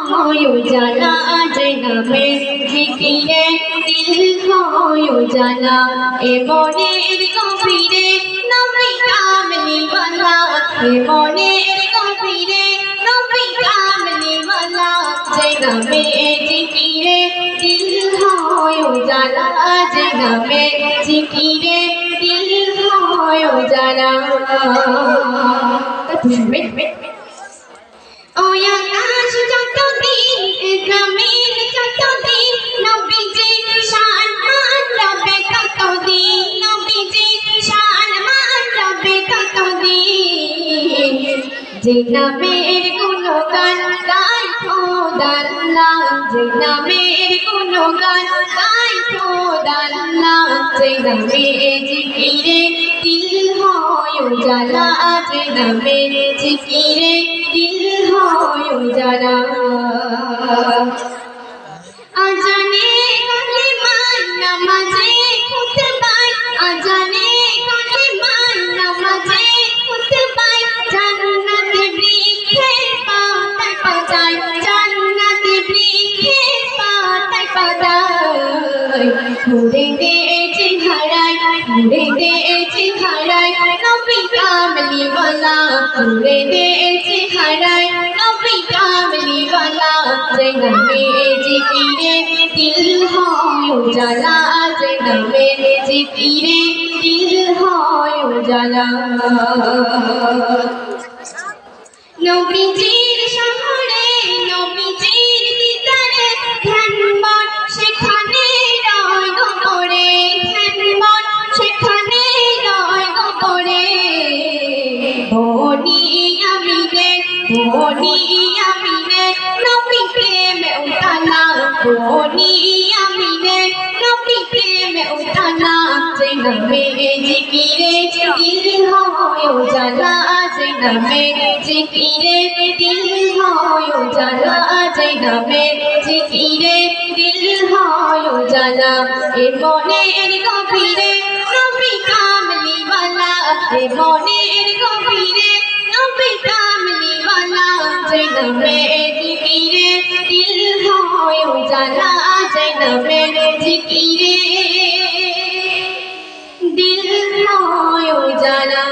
হয় উজালা জেনাবে জিকিরে দিল হয় উজালা এ মনের গভীরে নবী কামলিওয়ালা এ মনের গভীরে নবী কামলিওয়ালা জেনাবে জিকিরে দিল হয় উজালা জেনাবে জিকিরে দিল হয় উজালা ওই আকাশ যতদিন জমিন যতদিন নবীজির শান মান রবে ততদিন নবীজির শান মান রবে ততদিন যে নামের গুণগান গায় খোদার আল্লাহ যে নামের গুণগান গায় খোদার আল্লাহ যে নামে জিকিরে দিল হয় উজালা যে নামে জিকিরে দিল হয় উজালা আজানে কালিমার নামাজে খুতবায় আজানে কালিমার নামাজে খুতবায় জান্নাতে বৃক্ষের পাতায় পাতায় জান্নাতে বৃক্ষের পাতায় পাতায় ঘুরে দিয়েছি হারায় ঘুরে দিয়েছি হারায় নবী কামলিওয়ালা ঘুরে দিয়েছি হারায় নবী কামলিওয়ালা যে নামে জিকিরে দিল হয় উজালা যে নামে জিকিরে দিল হয় উজালা নবীজির শহরে নবীজির দিদারে ধ্যান মন সেখানে রয় গো করে ধ্যান মন সেখানে রয় গো করে বনি আমিনের নবী প্রেমে উঠানা বনি আমিনের নবী প্রেমে উঠানা যে নামে জিকিরে দিল হয় উজালা যে নামে জিকিরে দিল হয় উজালা যে নামে জিকিরে দিল হয় উজালা এ মনের গভীরে নবী কামলিওয়ালা এ মনের গভীরে নবী কামলিওয়ালা যে নামে জিকিরে দিল হয় উজালা যে নামে জিকিরে দিল হয় উজালা